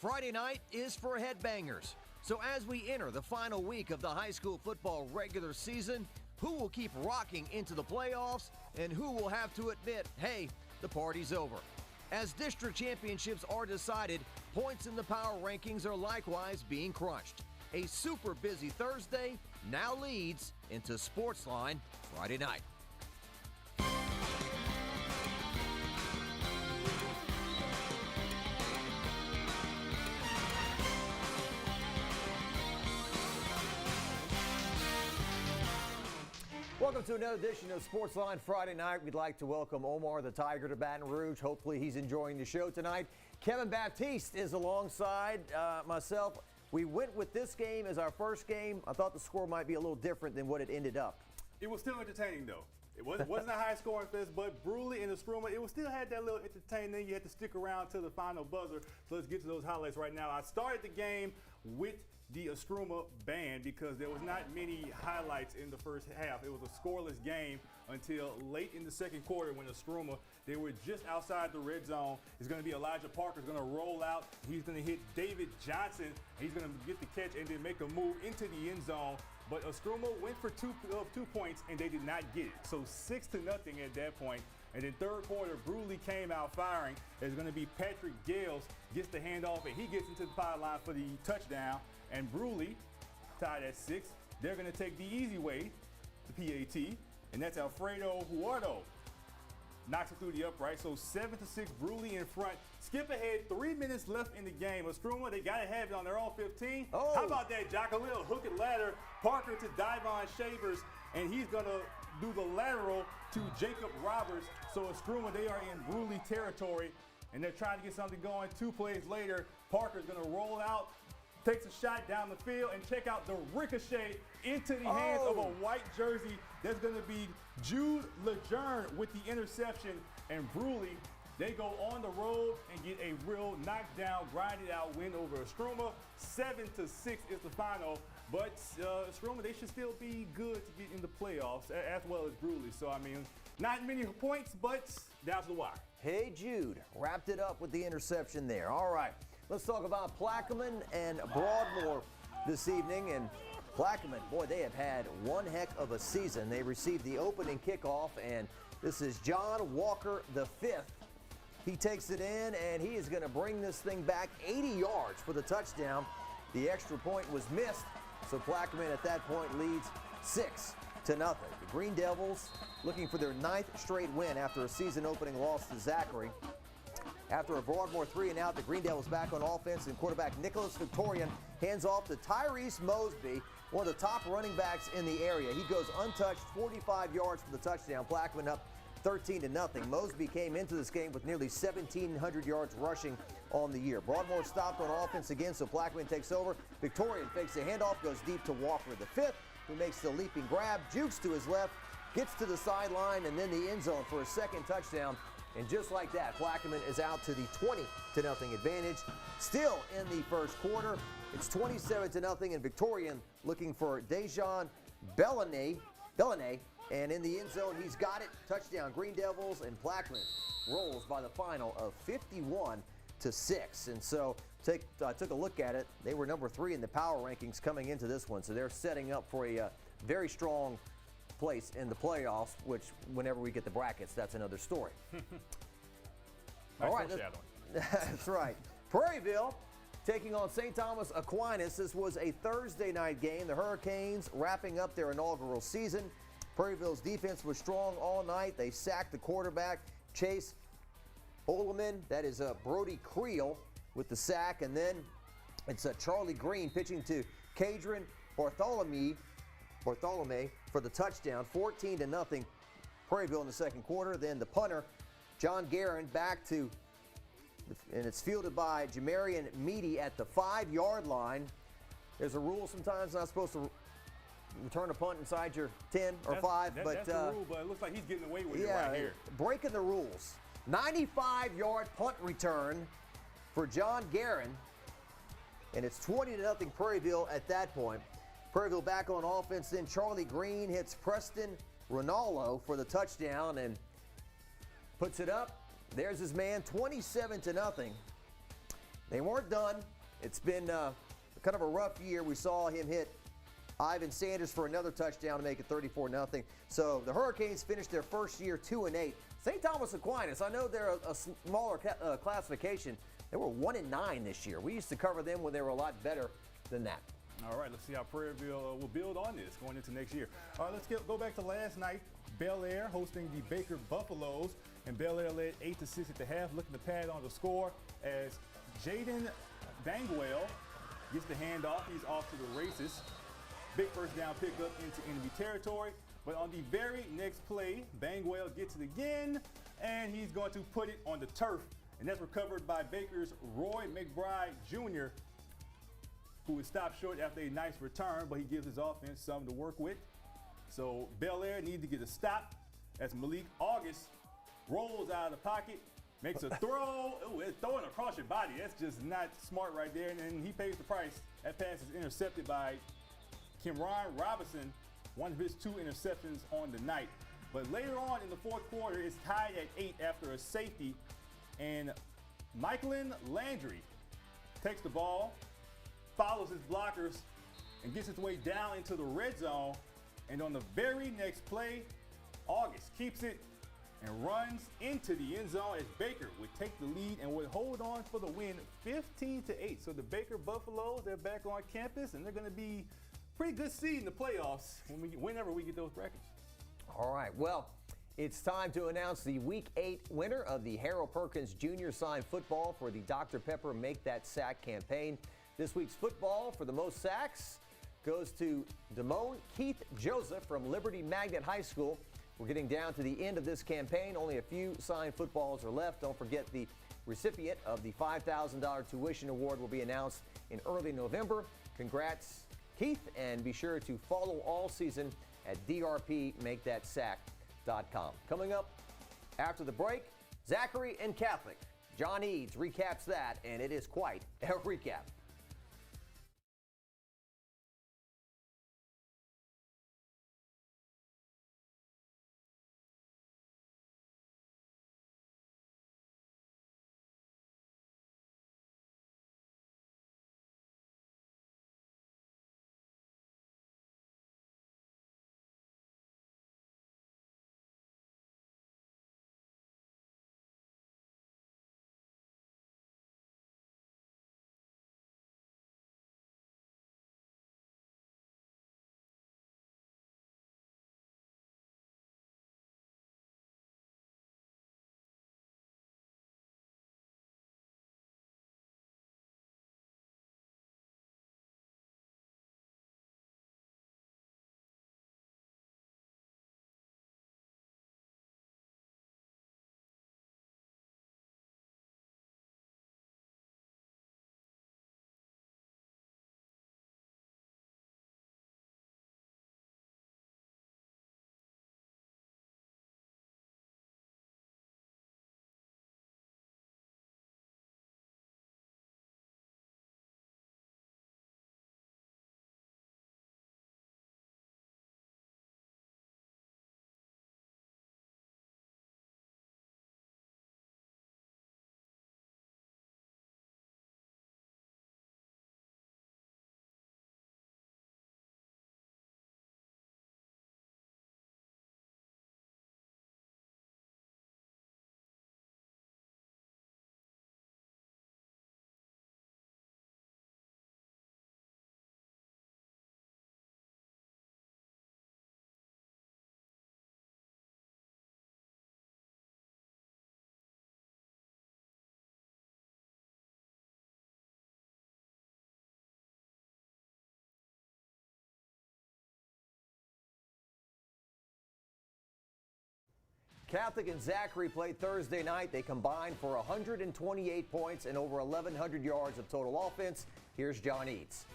Friday night is for headbangers. So as we enter the final week of the high school football regular season, who will keep rocking into the playoffs and who will have to admit, hey, the party's over? As district championships are decided, points in the power rankings are likewise being crunched. A super busy Thursday now leads into Sportsline Friday night. Welcome to another edition of Sportsline Friday night. We'd like to welcome Omar the Tiger to Baton Rouge. Hopefully he's enjoying the show tonight. Kevin Baptiste is alongside myself. We went with this game as our first game. I thought the score might be a little different than what it ended up. It was still entertaining, though. It wasn't a high-scoring fest, but Brusly and Asuma, it still had that little entertaining. You had to stick around to the final buzzer. So let's get to those highlights right now. I started the game with the Asuma band because there was not many highlights in the first half. It was a scoreless game until late in the second quarter when Asuma, they were just outside the red zone. It's going to be Elijah Parker's going to roll out. He's going to hit David Johnson. He's going to get the catch and then make a move into the end zone. But Asuma went for 2 points and they did not get it. So 6-0 at that point. And then third quarter, Brusly came out firing. It's going to be Patrick Gales gets the handoff and he gets into the pylon for the touchdown. And Brusly tied at 6. They're going to take the easy way, the PAT, and that's Alfredo Huardo. Knocks it through the upright. So 7-6, Brusly in front. Skip ahead, 3 minutes left in the game. Asuma, they got to have it on their own 15. Oh. How about that, Jock? A little hook and ladder. Parker to Divon Shavers, and he's going to do the lateral to Jacob Roberts. So Asuma, they are in Brusly territory, and they're trying to get something going. 2 plays later, Parker's going to roll out, takes a shot down the field, and check out the ricochet into the hands of a white jersey. That's going to be Jude Lejeune with the interception, and Brusly, they go on the road and get a real knockdown, grinded out win over Asuma. 7-6 is the final, but Asuma, they should still be good to get in the playoffs as well as Brusly. So, I mean, not many points, but down to the wire. Hey Jude, wrapped it up with the interception there. All right, let's talk about Plaquemine and Broadmore this evening. And Plaquemine, boy, they have had one heck of a season. They received the opening kickoff, and this is John Walker V. He takes it in, and he is going to bring this thing back 80 yards for the touchdown. The extra point was missed, so Plaquemine at that point leads 6-0. The Green Devils looking for their 9th straight win after a season-opening loss to Zachary. After a Broadmore 3-and-out, the Green Devils back on offense, and quarterback Nicholas Victorian hands off to Tyrese Mosby, one of the top running backs in the area. He goes untouched, 45 yards for the touchdown. Plaquemine up 13-0. Mosby came into this game with nearly 1,700 yards rushing on the year. Broadmore stopped on offense again, so Plaquemine takes over. Victorian fakes a handoff, goes deep to Walker V, who makes the leaping grab, jukes to his left, gets to the sideline, and then the end zone for a second touchdown. And just like that, Plaquemine is out to the 20-0 advantage. Still in the first quarter, it's 27-0, and Victorian looking for Dejan Bellinet. And in the end zone, he's got it. Touchdown, Green Devils, and Plaquemine rolls by the final of 51-6. And so I took a look at it. They were number 3 in the power rankings coming into this one. So they're setting up for a very strong place in the playoffs, which whenever we get the brackets, that's another story. All right, that's right. Prairieville taking on St. Thomas Aquinas. This was a Thursday night game. The Hurricanes wrapping up their inaugural season. Prairieville's defense was strong all night. They sacked the quarterback, Chase Oleman. That is Brody Creel with the sack. And then it's Charlie Green pitching to Cadron Bartholomew for the touchdown. 14-0 Prairieville in the second quarter. Then the punter, John Guerin, back to, and it's fielded by Jamarian Meady at the 5-yard line. There's a rule sometimes not supposed to return a punt inside your 10 or 5. That's the rule, but it looks like he's getting away with it right here. Breaking the rules. 95-yard punt return for John Guerin, and it's 20-0 Prairieville at that point. Prairieville back on offense, then Charlie Green hits Preston Ronaldo for the touchdown and puts it up. There's his man, 27-0. They weren't done. It's been kind of a rough year. We saw him hit Ivan Sanders for another touchdown to make it 34-0. So the Hurricanes finished their first year 2-8. St. Thomas Aquinas, I know they're a smaller classification. They were 1-9 this year. We used to cover them when they were a lot better than that. All right, let's see how Prairieville will build on this going into next year. All right, let's go back to last night. Bel Air hosting the Baker Buffaloes, and Bel Air led 8-6 at the half, looking to pad on the score as Jaden Bangwell gets the handoff. He's off to the races. Big first down pickup into enemy territory. But on the very next play, Bangwell gets it again, and he's going to put it on the turf. And that's recovered by Baker's Roy McBride Jr., who was stopped short after a nice return, but he gives his offense something to work with. So Bel Air needs to get a stop as Malik August rolls out of the pocket, makes a throw. Ooh, it's throwing across your body. That's just not smart right there, and he pays the price. That pass is intercepted by Kimron Robinson, one of his 2 interceptions on the night. But later on in the fourth quarter, it's tied at 8 after a safety, and Michaelin Landry takes the ball, follows his blockers, and gets his way down into the red zone. And on the very next play, August keeps it and runs into the end zone as Baker would take the lead and would hold on for the win 15-8. So the Baker Buffaloes, they're back on campus, and they're going to be pretty good seed in the playoffs whenever we get those brackets. All right, well, it's time to announce the Week 8 winner of the Harold Perkins Junior Sign Football for the Dr. Pepper Make That Sack campaign. This week's football for the most sacks goes to Damone Keith Joseph from Liberty Magnet High School. We're getting down to the end of this campaign. Only a few signed footballs are left. Don't forget the recipient of the $5,000 tuition award will be announced in early November. Congrats, Keith, and be sure to follow all season at drpmakethatsack.com. Coming up after the break, Zachary and Catholic. John Eads recaps that, and it is quite a recap. Catholic and Zachary played Thursday night. They combined for 128 points and over 1,100 yards of total offense. Here's John Eads.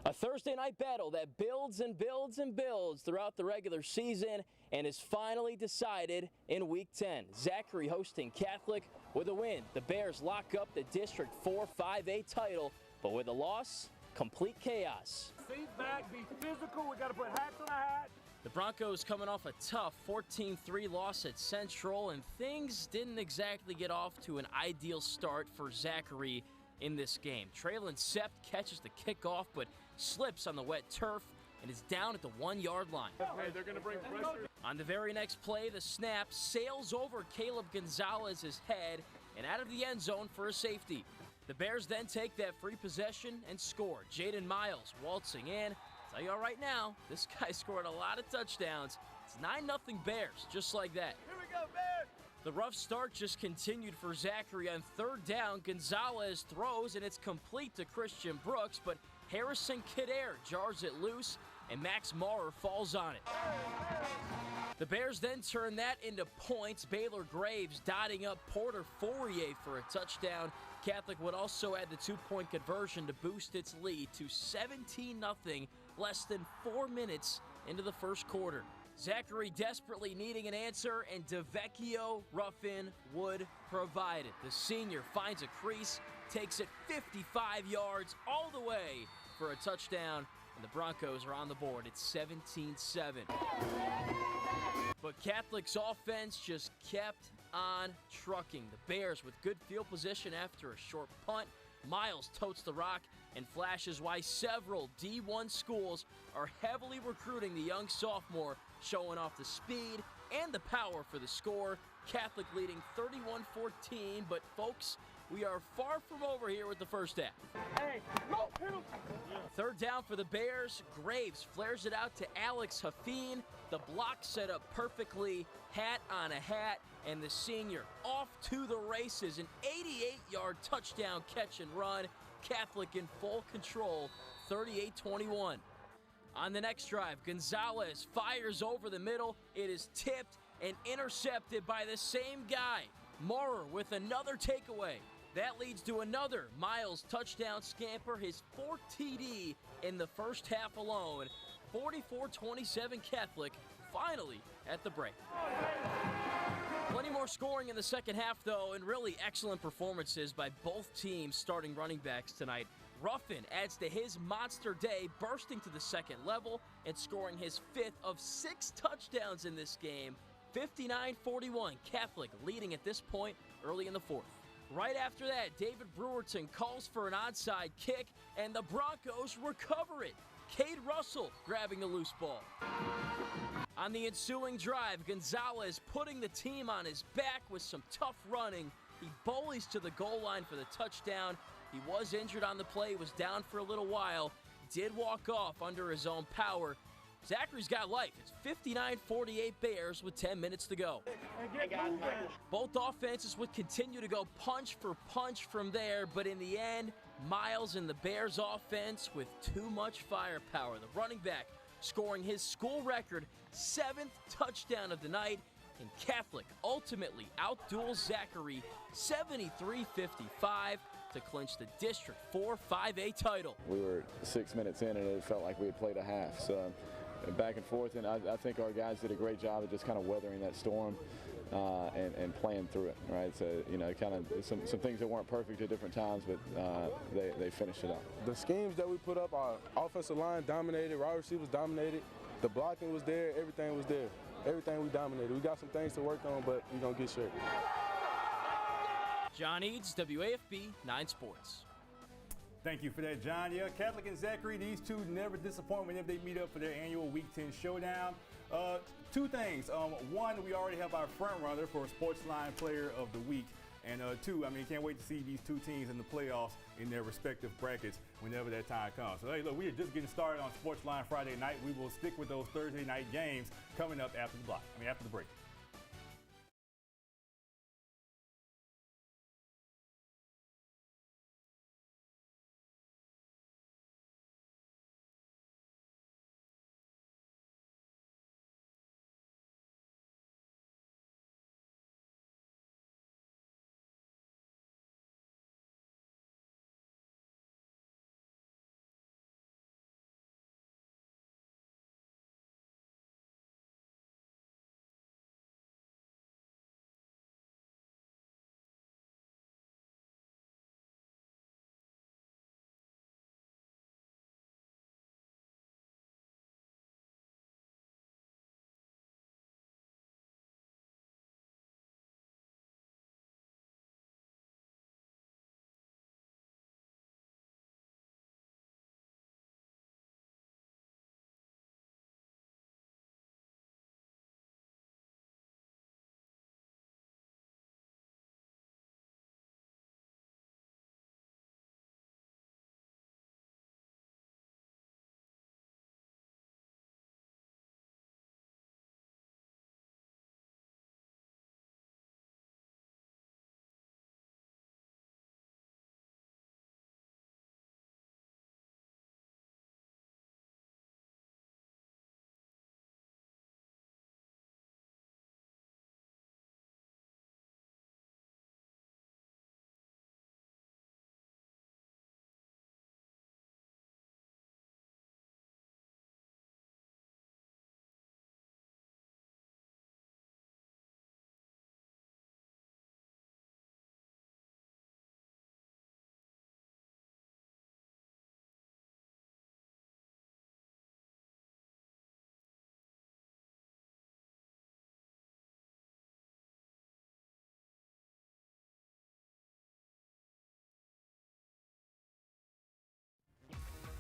A Thursday night battle that builds and builds and builds throughout the regular season and is finally decided in Week 10. Zachary hosting Catholic with a win. The Bears lock up the District 4 5A title, but with a loss, complete chaos. Seat back, be physical. We got to put hats on our hat. The Broncos coming off a tough 14-3 loss at Central, and things didn't exactly get off to an ideal start for Zachary in this game. Traylon Sept catches the kickoff, but slips on the wet turf and is down at the 1-yard line. Hey, they're going to bring pressure. On the very next play, the snap sails over Caleb Gonzalez's head and out of the end zone for a safety. The Bears then take that free possession and score. Jaden Miles waltzing in. I'll tell you all right now, this guy scored a lot of touchdowns. It's 9-0 Bears, just like that. Here we go, Bears! The rough start just continued for Zachary on third down. Gonzalez throws, and it's complete to Christian Brooks, but Harrison Kidare jars it loose, and Max Maurer falls on it. The Bears then turn that into points. Baylor Graves dotting up Porter Fourier for a touchdown. Catholic would also add the 2-point conversion to boost its lead to 17-0 less than 4 minutes into the first quarter. Zachary desperately needing an answer, and DeVecchio Ruffin would provide it. The senior finds a crease, takes it 55 yards all the way for a touchdown, and the Broncos are on the board. It's 17-7. But Catholic's offense just kept on trucking. The Bears with good field position after a short punt. Miles totes the rock and flashes why several D1 schools are heavily recruiting the young sophomore, showing off the speed and the power for the score. Catholic leading 31-14, but folks, we are far from over here with the first half. Hey, go! Third down for the Bears. Graves flares it out to Alex Hafeen. The block set up perfectly, hat on a hat, and the senior off to the races. An 88-yard touchdown catch and run. Catholic in full control, 38-21. On the next drive, Gonzalez fires over the middle. It is tipped and intercepted by the same guy. Maurer with another takeaway. That leads to another Miles touchdown scamper, his 4th TD in the first half alone. 44-27 Catholic, finally at the break. Plenty more scoring in the second half, though, and really excellent performances by both teams' starting running backs tonight. Ruffin adds to his monster day, bursting to the second level and scoring his 5th of 6 touchdowns in this game. 59-41, Catholic leading at this point early in the 4th. Right after that, David Brewerton calls for an onside kick, and the Broncos recover it. Cade Russell grabbing the loose ball. On the ensuing drive, Gonzalez putting the team on his back with some tough running. He bullies to the goal line for the touchdown. He was injured on the play, was down for a little while, did walk off under his own power. Zachary's got life. It's 59-48 Bears with 10 minutes to go. Both offenses would continue to go punch for punch from there, but in the end, Miles and the Bears offense with too much firepower. The running back scoring his school record 7th touchdown of the night, and Catholic ultimately outduels Zachary 73-55 to clinch the District 4 5A title. We were 6 minutes in and it felt like we had played a half. So back and forth, and I think our guys did a great job of just kind of weathering that storm and playing through it, right? So, you know, kind of some things that weren't perfect at different times, but they finished it up. The schemes that we put up, our offensive line dominated, wide receivers dominated, the blocking was there, everything was there. Everything we dominated. We got some things to work on, but we're going to get straight. John Eads, WAFB 9 Sports. Thank you for that, John. Yeah, Catholic and Zachary, these two never disappoint whenever they meet up for their annual Week 10 showdown. 2 things. One, we already have our front runner for Sportsline Player of the Week. And 2, I mean, can't wait to see these 2 teams in the playoffs in their respective brackets whenever that time comes. So, hey, look, we are just getting started on Sportsline Friday night. We will stick with those Thursday night games coming up after the break.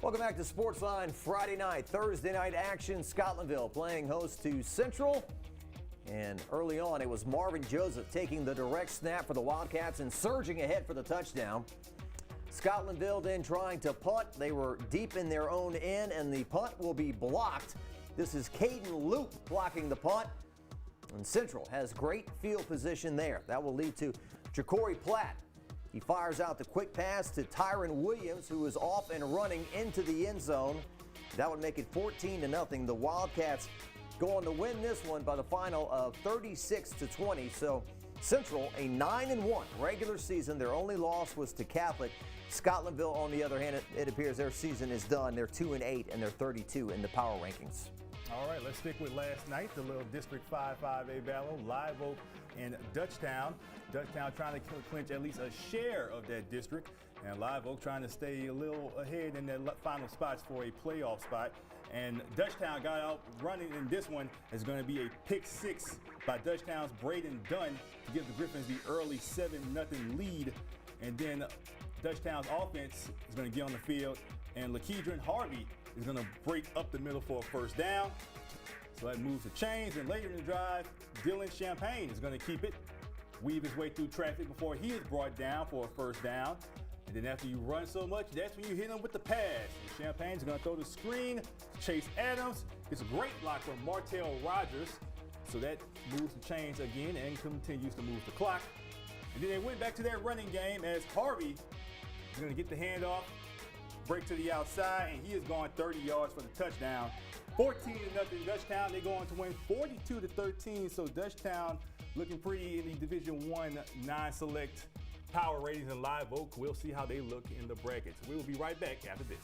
Welcome back to Sportsline Friday night, Thursday night action. Scotlandville playing host to Central. And early on, it was Marvin Joseph taking the direct snap for the Wildcats and surging ahead for the touchdown. Scotlandville then trying to punt. They were deep in their own end, and the punt will be blocked. This is Caden Loop blocking the punt. And Central has great field position there. That will lead to Ja'Cory Platt. He fires out the quick pass to Tyron Williams, who is off and running into the end zone. That would make it 14-0. The Wildcats go on to win this one by the final of 36-20. So Central, a 9-1 regular season. Their only loss was to Catholic. Scotlandville, on the other hand, it appears their season is done. They're 2-8 and they're 32 in the power rankings. All right, let's stick with last night, the little District 5-5A battle, Live Oak and Dutchtown. Dutchtown trying to clinch at least a share of that district, and Live Oak trying to stay a little ahead in their final spots for a playoff spot. And Dutchtown got out running in this one. It's going to be a pick six by Dutchtown's Braden Dunn to give the Griffins the early 7-0 lead. And then Dutchtown's offense is going to get on the field, and LaKeydron Harvey is going to break up the middle for a first down. So that moves the chains, and later in the drive, Dylan Champagne is going to keep it, weave his way through traffic before he is brought down for a first down. And then after you run so much, that's when you hit him with the pass. And Champagne's going to throw the screen to Chase Adams. It's a great block from Martell Rogers. So that moves the chains again and continues to move the clock. And then they went back to their running game as Harvey is going to get the handoff, break to the outside, and he is going 30 yards for the touchdown. 14-0 Dutchtown. They go on to win 42-13. So Dutchtown looking pretty in the Division I non-select power ratings, and Live Oak. We'll see how they look in the brackets. We will be right back after this.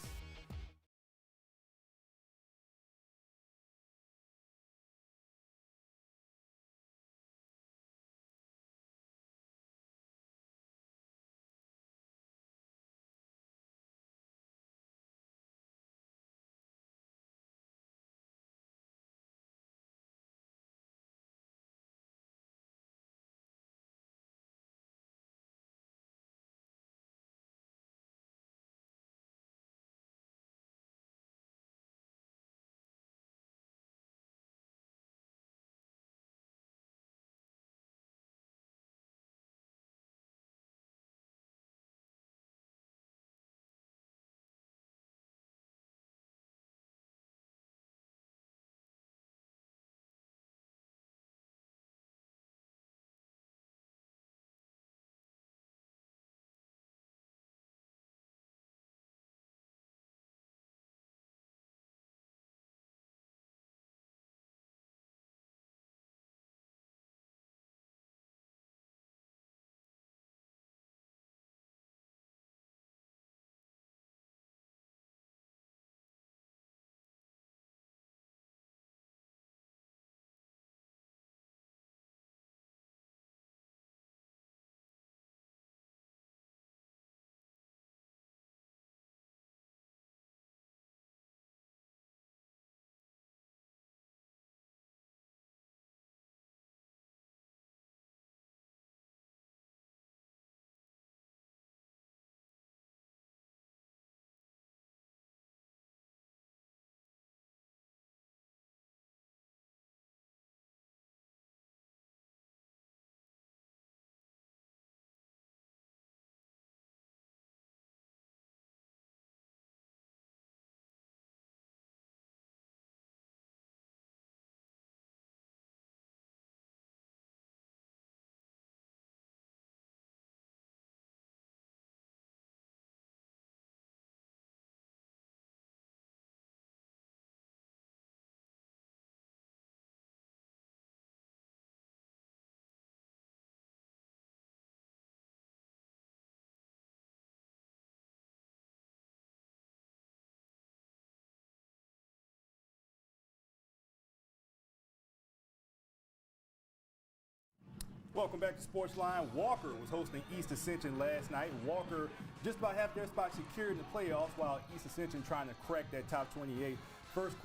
Welcome back to Sportsline. Walker was hosting East Ascension last night. Walker just about half their spot secured in the playoffs, while East Ascension trying to crack that top 28. First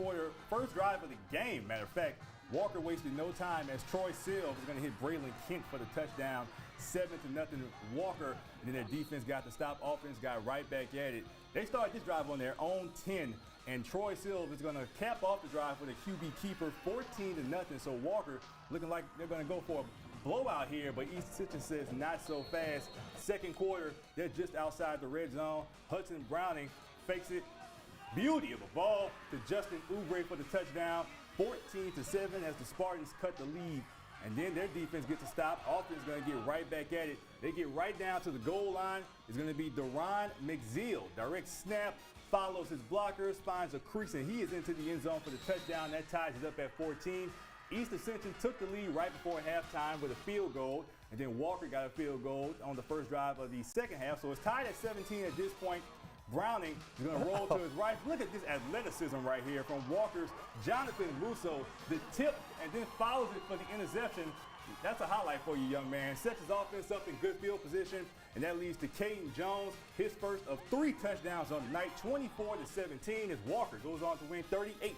drive of the game. Matter of fact, Walker wasted no time as Troy Sills was going to hit Braylon Kent for the touchdown. 7-0 Walker. And then their defense got the stop. Offense got right back at it. They started this drive on their own 10, and Troy Silva is going to cap off the drive with a QB keeper, 14-0. So Walker looking like they're going to go for a blowout here, but Ascension says not so fast. Second quarter, they're just outside the red zone. Hudson Browning fakes it. Beauty of a ball to Justin Oubre for the touchdown. 14-7 as the Spartans cut the lead. And then their defense gets a stop. Offense is going to get right back at it. They get right down to the goal line. It's going to be Deron McZeal. Direct snap, follows his blockers, finds a crease, and he is into the end zone for the touchdown. That ties it up at 14. East Ascension took the lead right before halftime with a field goal, and then Walker got a field goal on the first drive of the second half. So it's tied at 17 at this point. Browning is going to roll to his right. Look at this athleticism right here from Walker's Jonathan Russo. The tip and then follows it for the interception. That's a highlight for you, young man. Sets his offense up in good field position, and that leads to Caden Jones, his first of 3 touchdowns on the night, 24-17, as Walker goes on to win 38-17.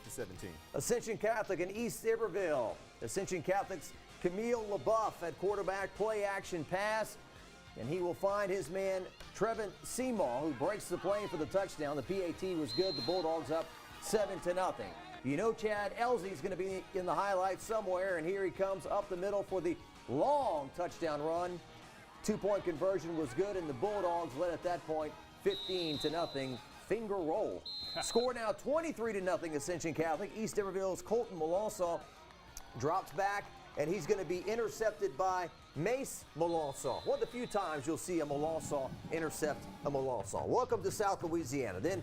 Ascension Catholic and East Iberville. Ascension Catholic's Camille LaBeouf at quarterback, play action pass. And he will find his man, Trevin Seymour, who breaks the plane for the touchdown. The PAT was good. The Bulldogs up 7-0. You know Chad Elsey's going to be in the highlights somewhere, and here he comes up the middle for the long touchdown run. 2-point conversion was good, and the Bulldogs led at that point 15-0. Finger roll. Score now 23-0 Ascension Catholic. East Iberville's Colton Melanson drops back, and he's going to be intercepted by Mace Melanson. One of the few times you'll see a Melanson intercept a Melanson. Welcome to South Louisiana. Then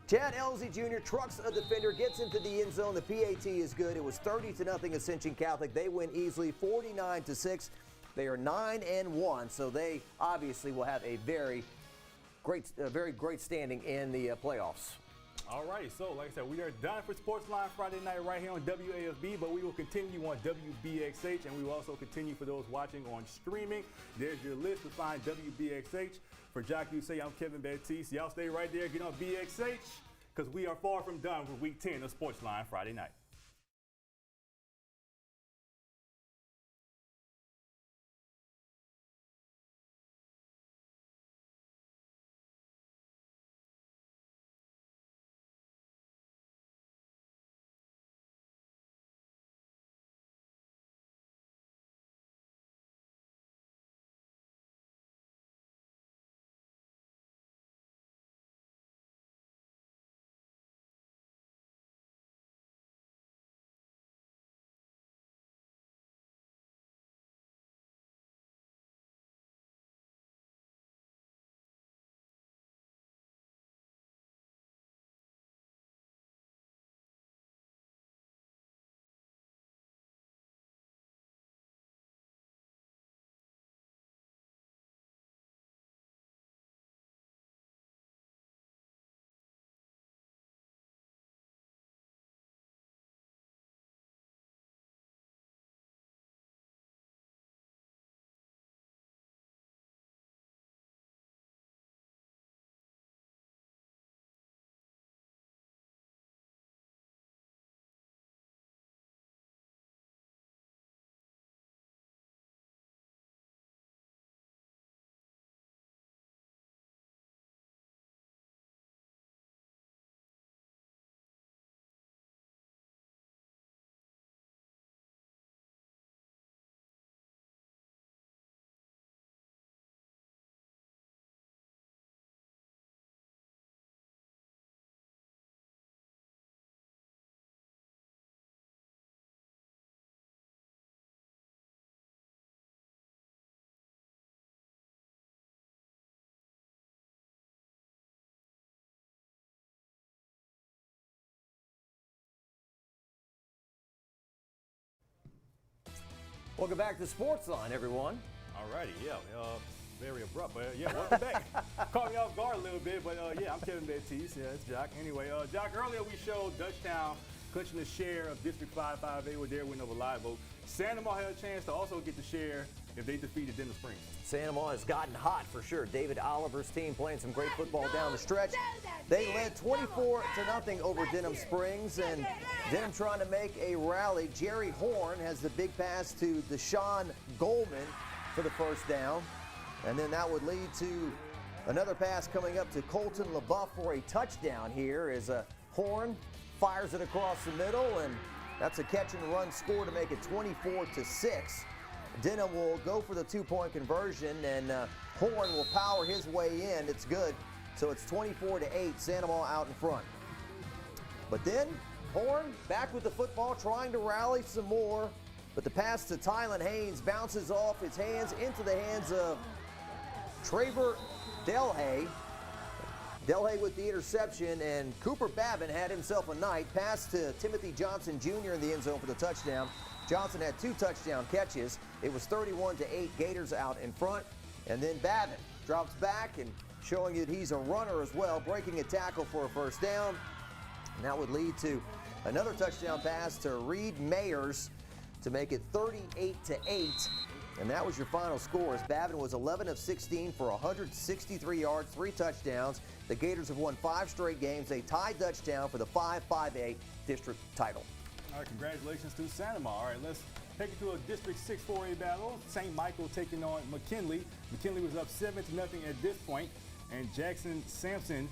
Chad Elsey Jr. trucks a defender, gets into the end zone. The PAT is good. It was 30-0 Ascension Catholic. They win easily, 49-6. They are 9-1, so they obviously will have a very great standing in the playoffs. All right, so like I said, we are done for Sportsline Friday night right here on WAFB, but we will continue on WBXH, and we will also continue for those watching on streaming. There's your list to find WBXH. For Jock Say, I'm Kevin Baptiste. Y'all stay right there, get on BXH, because we are far from done with Week 10 of Sportsline Friday night. Welcome back to Sportsline, everyone. All righty, yeah, very abrupt, but yeah, welcome back. Caught me off guard a little bit, but yeah, I'm Kevin Baptiste. Yeah, it's Jock. Anyway, Jock, earlier we showed Dutchtown clinching the share of District 5-5A with their win over Live Oak. Santa Mar had a chance to also get the share if they defeated Denham Springs. Santa Mar has gotten hot for sure. David Oliver's team playing some great football down the stretch. They led 24-0 over Denham Springs, and Denham trying to make a rally. Jerry Horn has the big pass to Deshaun Goldman for the first down, and then that would lead to Another pass coming up to Colton LaBeouf for a touchdown here as Horn fires it across the middle, and that's a catch and run score to make it 24-6. Denham will go for the 2-point conversion, and Horn will power his way in. It's good. So it's 24-8, Santa Maria out in front. But then Horn back with the football, trying to rally some more. But the pass to Tylen Haynes bounces off his hands into the hands of Traver Delhay. Delhay with the interception, and Cooper Babin had himself a night. Pass to Timothy Johnson Jr. in the end zone for the touchdown. Johnson had 2 touchdown catches. It was 31-8, Gators out in front. And then Babin drops back and showing you that he's a runner as well, breaking a tackle for a first down. And that would lead to another touchdown pass to Reed Mayers to make it 38-8. And that was your final score, as Babin was 11 of 16 for 163 yards, 3 touchdowns. The Gators have won 5 straight games. They tied Dutchtown for the 5-5A district title. All right, congratulations to Santa Maria. All right, let's take it to a District 6-4A battle. St. Michael taking on McKinley. McKinley was up 7-0 at this point, and Jackson Sampson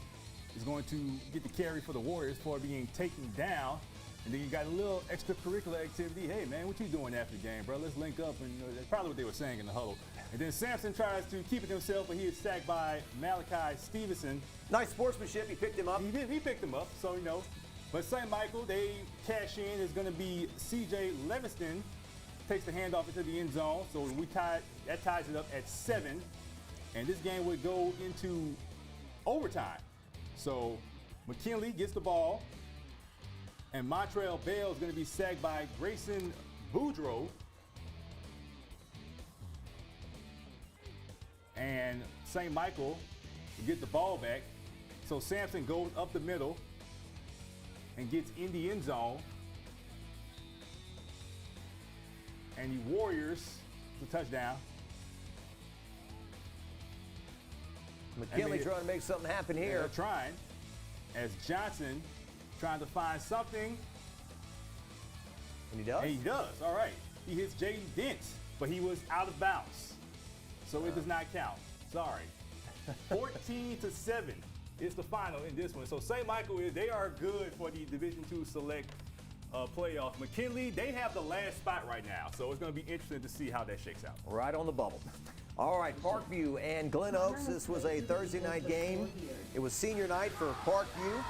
is going to get the carry for the Warriors for being taken down. And then you got a little extracurricular activity. Hey, man, what you doing after the game, bro? Let's link up. And that's probably what they were saying in the huddle. And then Sampson tries to keep it himself, but he is sacked by Malachi Stevenson. Nice sportsmanship. He picked him up. He picked him up, so, you know. But St. Michael, they cash in. Is going to be C.J. Leviston. Takes the handoff into the end zone. So that ties it up at 7. And this game would go into overtime. So McKinley gets the ball. And Montrell Bell is going to be sacked by Grayson Boudreaux. And St. Michael will get the ball back. So Sampson goes up the middle and gets in the end zone. And the Warriors, the touchdown. McKinley trying to make something happen here. They're trying, as Johnson trying to find something. And he does? And he does, all right. He hits Jaden Dent, but he was out of bounds. So it does not count. Sorry. 14-7 is the final in this one. So St. Michael, they are good for the Division II Select playoff. McKinley, they have the last spot right now. So it's going to be interesting to see how that shakes out. Right on the bubble. All right, Parkview and Glen Oaks. This was a Thursday night game. It was senior night for Parkview.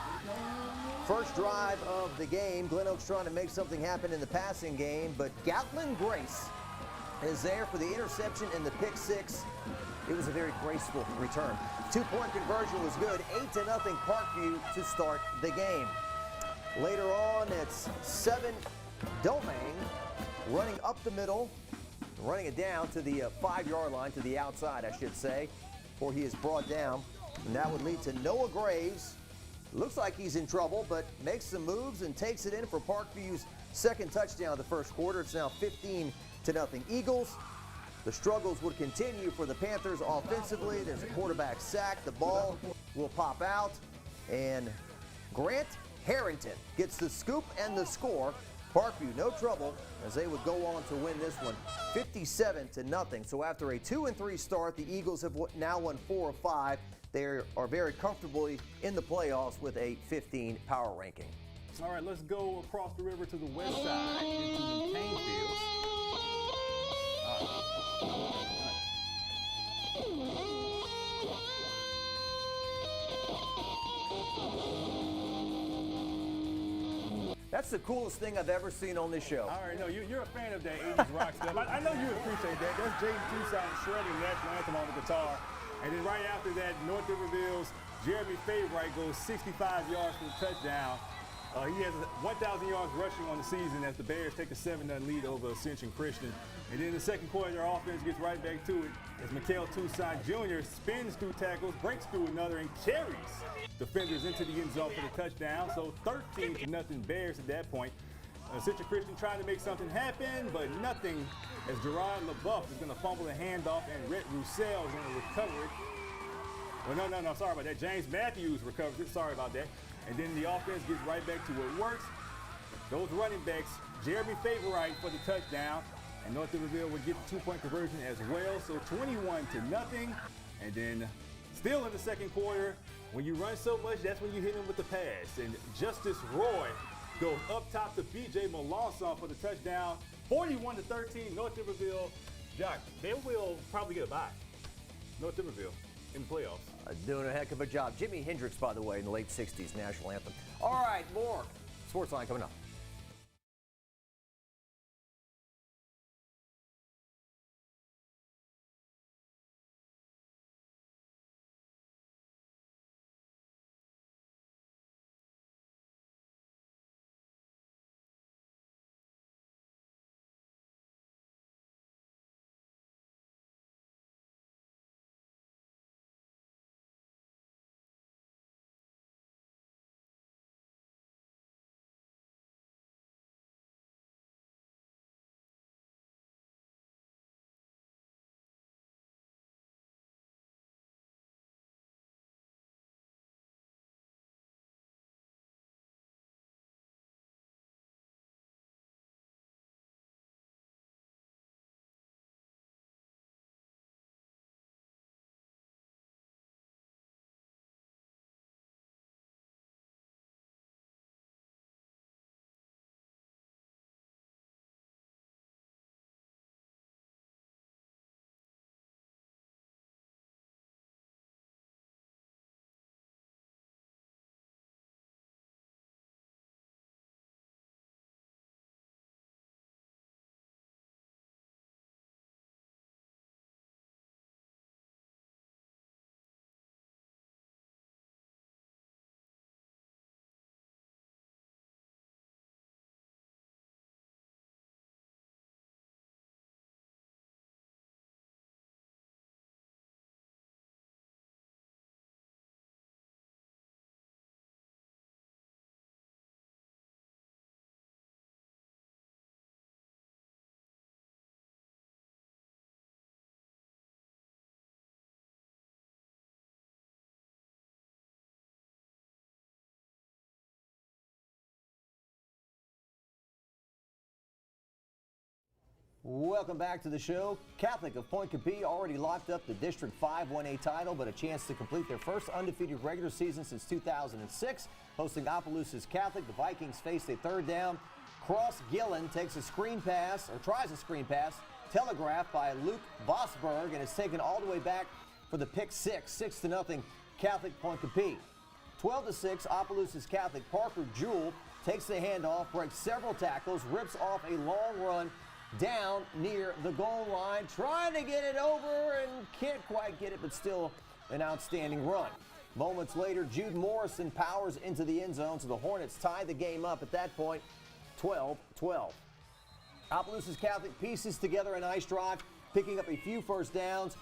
First drive of the game, Glen Oaks trying to make something happen in the passing game, but Gatlin Grace is there for the interception and the pick 6. It was a very graceful return. 2-point conversion was good. 8-0 Parkview to start the game. Later on, it's 7 Domingue running up the middle, running it down to the 5-yard line, to the outside, I should say, before he is brought down. And that would lead to Noah Graves. Looks like he's in trouble, but makes some moves and takes it in for Parkview's second touchdown of the first quarter. It's now 15-0 Eagles. The struggles would continue for the Panthers offensively. There's a quarterback sack. The ball will pop out, and Grant Harrington gets the scoop and the score. Parkview, no trouble, as they would go on to win this one 57-0. So after a 2-3 start, the Eagles have now won 4 of 5. They are very comfortably in the playoffs with a 15 power ranking. All right, let's go across the river to the west side into the cane fields. That's the coolest thing I've ever seen on this show. All right, no, you're a fan of that 80s rock stuff. I know you appreciate that. That's Jaden Toussaint shredding the national anthem on the guitar. And then right after that, North Riverville's Jeremy Favorite goes 65 yards for the touchdown. He has 1,000 yards rushing on the season as the Bears take a 7-0 lead over Ascension Christian. And then in the second quarter, their offense gets right back to it as Mikael Toussaint Jr. spins through tackles, breaks through another, and carries defenders into the end zone for the touchdown. So 13-0 Bears at that point. Ascension Christian trying to make something happen, but nothing, as Gerard LaBeouf is going to fumble the handoff, and Rhett Roussel is going to recover it. Well, no, sorry about that. James Matthews recovers it. Sorry about that. And then the offense gets right back to what works. Those running backs, Jeremy Favorite for the touchdown, and North Riverville would get the 2-point conversion as well. So 21-0. And then Still in the second quarter, when you run so much, that's when you hit him with the pass. And Justice Roy goes up top to B.J. Melanson for the touchdown. 41-13, North Iberville. Jock, they will probably get a bye. North Iberville in the playoffs. Doing a heck of a job. Jimi Hendrix, by the way, in the late 60s, national anthem. All right, more Sportsline coming up. Welcome back to the show. Catholic of Point Capee already locked up the District 5 1A title, but a chance to complete their first undefeated regular season since 2006. Hosting Opelousas Catholic, the Vikings face a third down. Cross Gillen takes a screen pass, or tries a screen pass, telegraphed by Luke Vosberg, and is taken all the way back for the pick six. 6-0 Catholic Point Capee. 12-6 Opelousas Catholic. Parker Jewell takes the handoff, breaks several tackles, rips off a long run down near the goal line, trying to get it over and can't quite get it, but still an outstanding run. Moments later, Jude Morrison powers into the end zone, so the Hornets tie the game up at that point, 12-12. Opelousas Catholic pieces together a nice drive, picking up a few first downs.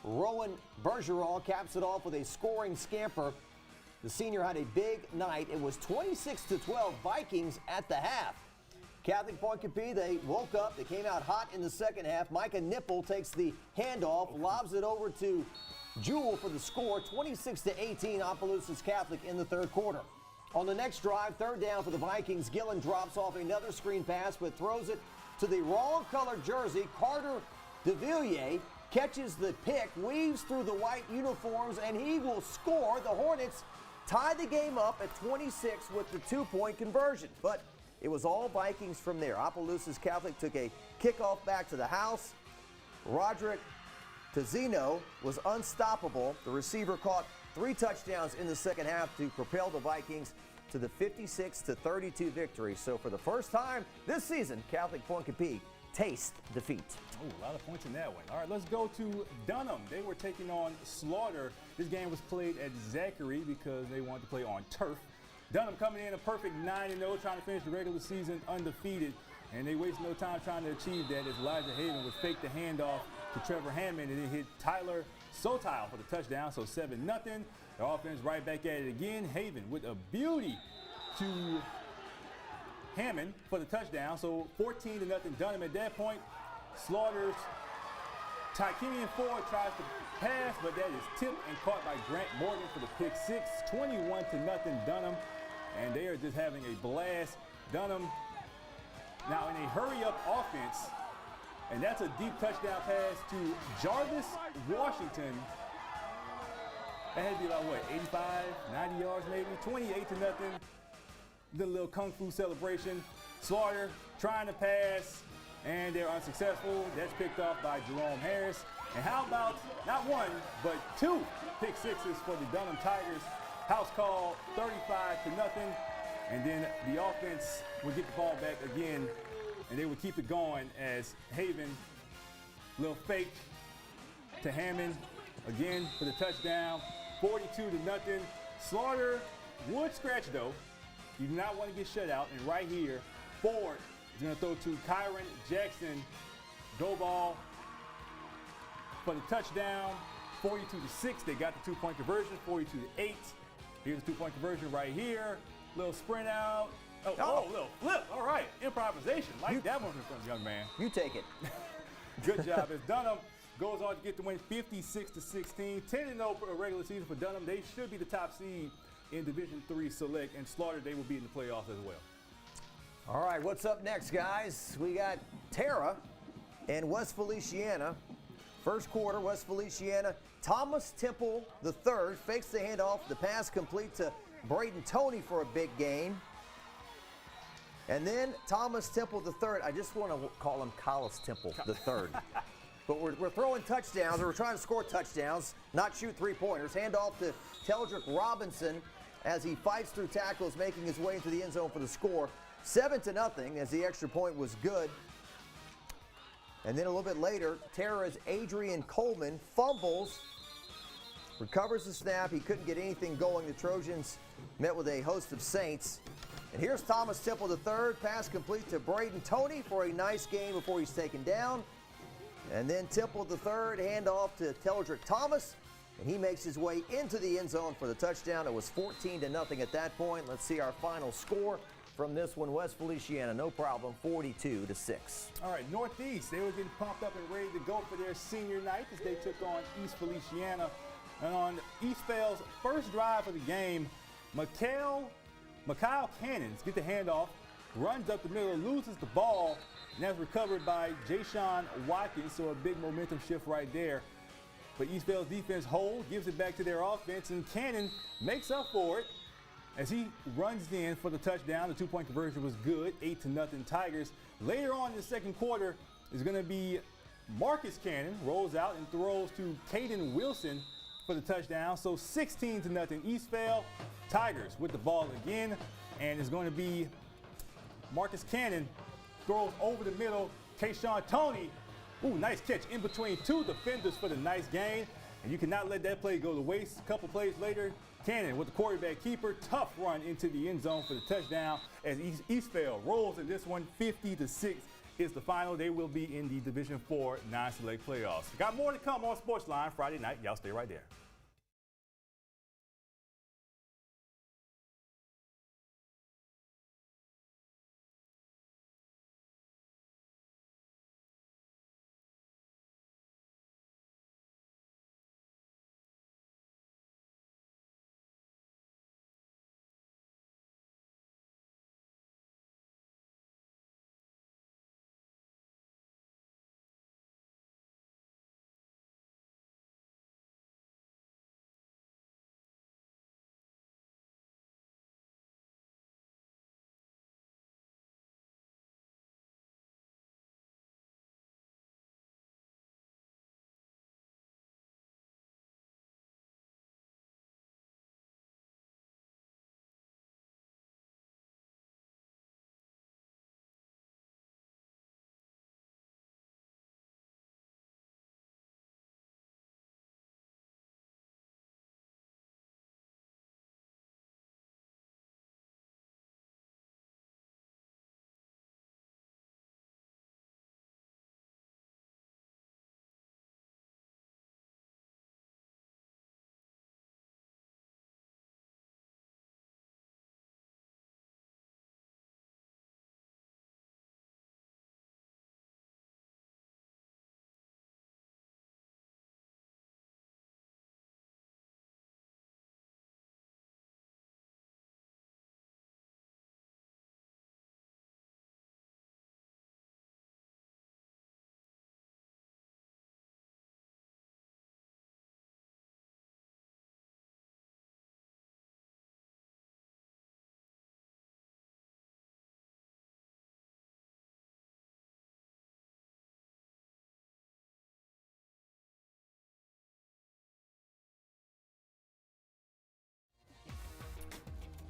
Rowan Bourgeois caps it off with a scoring scamper. The senior had a big night. It was 26-12 Vikings at the half. Catholic Point Capee, they woke up. They came out hot in the second half. Micah Nipple takes the handoff, lobs it over to Jewell for the score, 26-18 Opelousas Catholic in the third quarter. On the next drive, third down for the Vikings, Gillen drops off another screen pass, but throws it to the wrong color jersey. Carter DeVilliers catches the pick, weaves through the white uniforms, and he will score. The Hornets tie the game up at 26 with the two-point conversion. But it was all Vikings from there. Opelousas Catholic took a kickoff back to the house. Roderick Tazzino was unstoppable. The receiver caught 3 touchdowns in the second half to propel the Vikings to the 56-32 victory. So for the first time this season, Catholic Point Capee taste defeat. Oh, a lot of points in that one. All right, let's go to Dunham. They were taking on Slaughter. This game was played at Zachary because they wanted to play on turf. Dunham coming in a perfect 9-0, trying to finish the regular season undefeated. And they wasted no time trying to achieve that as Elijah Haven would fake the handoff to Trevor Hammond and then hit Tyler Sotile for the touchdown. So 7-0. The offense right back at it again. Haven with a beauty to Hammond for the touchdown. So 14-0 Dunham at that point. Slaughter's Tykemian Ford tries to pass, but that is tipped and caught by Grant Morgan for the pick six. 21-0 Dunham. And they are just having a blast. Dunham now in a hurry-up offense, and that's a deep touchdown pass to Jarvis Washington. That had to be about what, 85, 90 yards maybe? 28 to nothing. Did a little kung fu celebration. Slaughter trying to pass, and they're unsuccessful. That's picked off by Jerome Harris. And how about not one, but two pick sixes for the Dunham Tigers? House call 35 to nothing. And then the offense would get the ball back again, and they would keep it going as Haven, little fake to Hammond, again for the touchdown, 42 to nothing. Slaughter would scratch though. You do not want to get shut out. And right here, Ford is going to throw to Kyron Jackson. Go ball for the touchdown, 42 to 6. They got the 2-point conversion, 42 to 8. Here's the 2-point conversion right here. Little sprint out. Oh, little flip. All right, improvisation. Like that one from the young man. You take it. Good job. As Dunham goes on to get the win 56 to 16. 10-0 for a regular season for Dunham. They should be the top seed in Division III Select, and Slaughter, they will be in the playoffs as well. All right, what's up next, guys? We got Tara and West Feliciana. First quarter, West Feliciana. Thomas Temple III fakes the handoff. The pass complete to Braden Toney for a big gain. And then Thomas Temple III, I just want to call him Collis Temple III. But we're throwing touchdowns, or we're trying to score touchdowns, not shoot three-pointers. Handoff to Teldrick Robinson as he fights through tackles, making his way into the end zone for the score. 7 to nothing, as the extra point was good. And then a little bit later, Tara's Adrian Coleman fumbles, recovers the snap. He couldn't get anything going. The Trojans met with a host of Saints. And here's Thomas Temple III, pass complete to Braden Toney for a nice gain before he's taken down. And then Temple III, handoff to Teldrick Thomas, and he makes his way into the end zone for the touchdown. It was 14 to nothing at that point. Let's see our final score from this one. West Feliciana, no problem, 42 to 6. All right, Northeast, they were getting pumped up and ready to go for their senior night as they took on East Feliciana. And on East Vale's first drive of the game, Mikhail Cannons get the handoff, runs up the middle, loses the ball, and that's recovered by Jashawn Watkins, so a big momentum shift right there. But East Vale's defense gives it back to their offense, and Cannon makes up for it as he runs in for the touchdown. The 2-point conversion was good, 8 to nothing Tigers. Later on in the second quarter is going to be Marcus Cannon rolls out and throws to Caden Wilson for the touchdown. So 16 to nothing East Vale. Tigers with the ball again, and it's going to be Marcus Cannon throws over the middle. Tayshawn Toney, nice catch in between two defenders for the nice gain. And you cannot let that play go to waste. A couple plays later, Cannon with the quarterback keeper, tough run into the end zone for the touchdown as Eastvale rolls in this one. 50 to 6 is the final. They will be in the Division IV non-select playoffs. Got more to come on Sportsline Friday night. Y'all stay right there.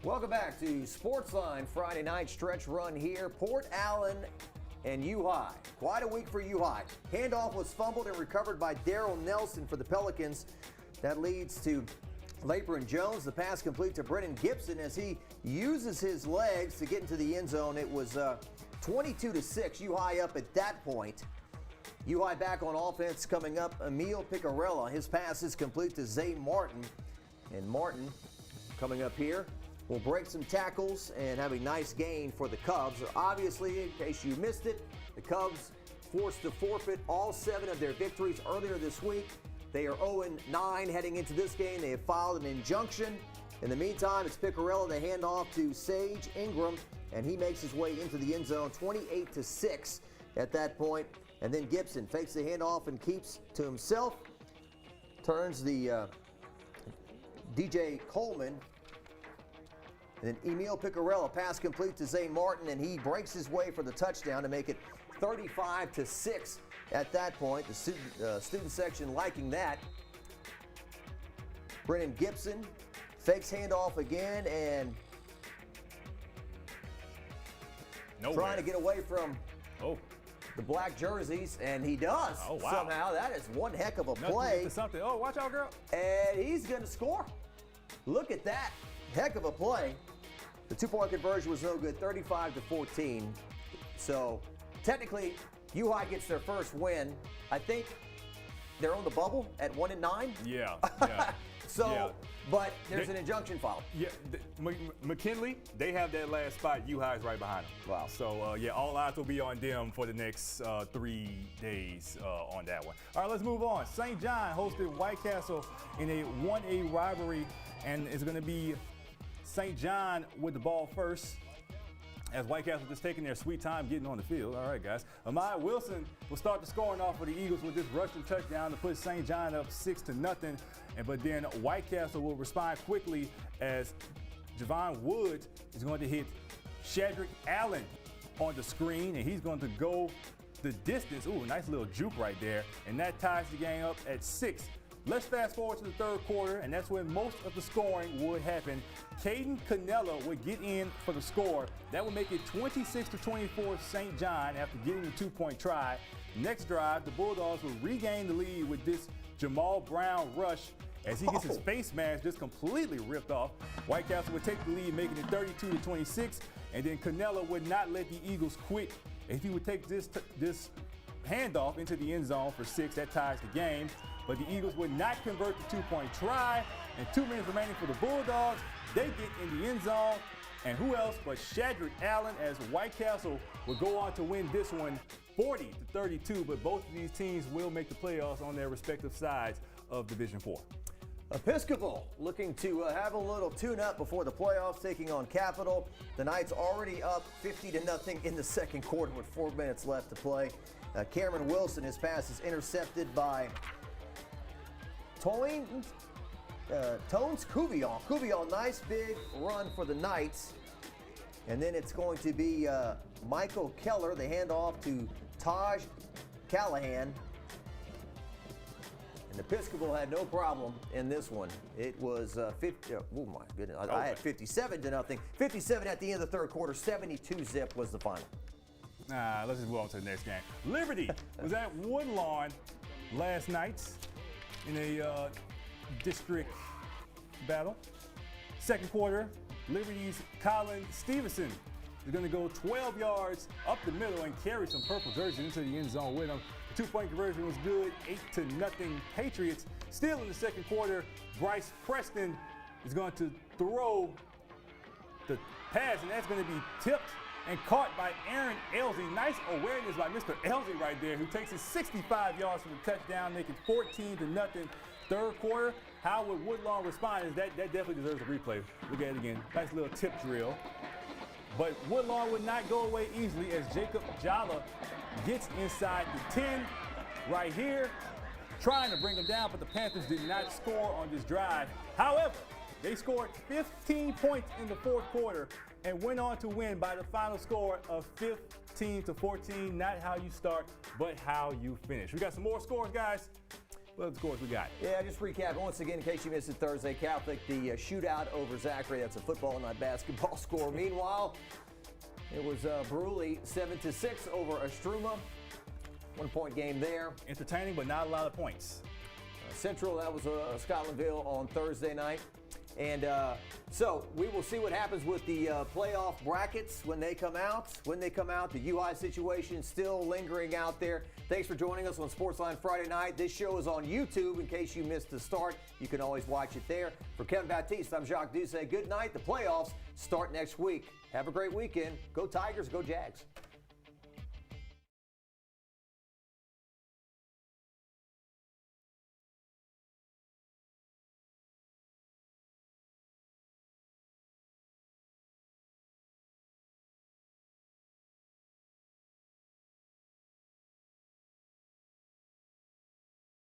Welcome back to Sportsline Friday night stretch run here. Port Allen and U-High. Quite a week for U-High. Handoff was fumbled and recovered by Daryl Nelson for the Pelicans. That leads to Laper and Jones. The pass complete to Brennan Gibson as he uses his legs to get into the end zone. It was 22-6. U-High up at that point. U-High back on offense coming up. Emil Picarella. His pass is complete to Zay Martin. And Martin coming up here will break some tackles and have a nice gain for the Cubs. Obviously, in case you missed it, the Cubs forced to forfeit all 7 of their victories earlier this week. They are 0-9 heading into this game. They have filed an injunction. In the meantime, it's Picarella, the handoff to Sage Ingram, and he makes his way into the end zone, 28-6 at that point. And then Gibson fakes the handoff and keeps to himself. Turns the DJ Coleman. And then Emil Picarella, pass complete to Zay Martin, and he breaks his way for the touchdown to make it 35-6 at that point. The student section liking that. Brennan Gibson fakes handoff again and trying to get away from the black jerseys, and he does somehow. That is one heck of a play. Something. Oh, watch out, girl. And he's going to score. Look at that. Heck of a play. The 2-point conversion was no good, 35-14. So technically, U-High gets their first win. I think they're on the bubble at 1-9. Yeah. But there's an injunction filed. Yeah, McKinley, they have that last spot. U-High's right behind them. Wow. So, all eyes will be on them for the next 3 days on that one. All right, let's move on. St. John hosted White Castle in a 1A rivalry, and it's going to be St. John with the ball first, as White Castle just taking their sweet time getting on the field. All right, guys. Amaya Wilson will start the scoring off for the Eagles with this rushing touchdown to put St. John up 6-0. But then White Castle will respond quickly as Javon Woods is going to hit Shadrick Allen on the screen, and he's going to go the distance. Ooh, nice little juke right there. And that ties the game up at 6. Let's fast forward to the third quarter, and that's when most of the scoring would happen. Caden Canella would get in for the score. That would make it 26-24 St. John after getting the 2-point try. Next drive, the Bulldogs would regain the lead with this Jamal Brown rush as he gets his face mask just completely ripped off. White Castle would take the lead, making it 32-26, and then Canella would not let the Eagles quit. If he would take this handoff into the end zone for 6, that ties the game. But the Eagles would not convert the 2-point try, and 2 minutes remaining for the Bulldogs. They get in the end zone, and who else but Shadrick Allen, as White Castle will go on to win this one 40-32, but both of these teams will make the playoffs on their respective sides of Division 4. Episcopal looking to have a little tune-up before the playoffs, taking on Capital. The Knights already up 50-0 in the second quarter with 4 minutes left to play. Cameron Wilson, his pass is intercepted by Tones Cuvillon. Cuvillon, nice big run for the Knights. And then it's going to be Michael Keller, the handoff to Taj Callahan. And Episcopal had no problem in this one. It was 50. Oh my goodness! I had 57-0. 57 at the end of the third quarter. 72-zip was the final. Let's just move on to the next game. Liberty was at Woodlawn last night in a district battle. Second quarter, Liberty's Colin Stevenson is going to go 12 yards up the middle and carry some purple jerseys into the end zone with him. The 2-point conversion was good, 8-0 Patriots. Still in the second quarter, Bryce Preston is going to throw the pass, and that's going to be tipped and caught by Aaron Elsie. Nice awareness by Mr. Elsie right there, who takes it 65 yards for the touchdown, making 14-0 third quarter. How would Woodlawn respond? Is that definitely deserves a replay. Look at it again. Nice little tip drill. But Woodlawn would not go away easily as Jacob Jala gets inside the 10 right here, trying to bring them down, but the Panthers did not score on this drive. However, they scored 15 points in the fourth quarter and went on to win by the final score of 15-14. Not how you start, but how you finish. We got some more scores, guys. What scores we got? Yeah, just recap once again in case you missed it Thursday. Catholic, the shootout over Zachary. That's a football, not basketball score. Meanwhile, it was Brusly 7-6 over Asuma. 1-point game there. Entertaining, but not a lot of points. Central, that was Scotlandville on Thursday night. And so we will see what happens with the playoff brackets when they come out. The UI situation still lingering out there. Thanks for joining us on Sportsline Friday night. This show is on YouTube in case you missed the start. You can always watch it there. For Kevin Baptiste, I'm Jacques Doucet. Good night. The playoffs start next week. Have a great weekend. Go Tigers, go Jags.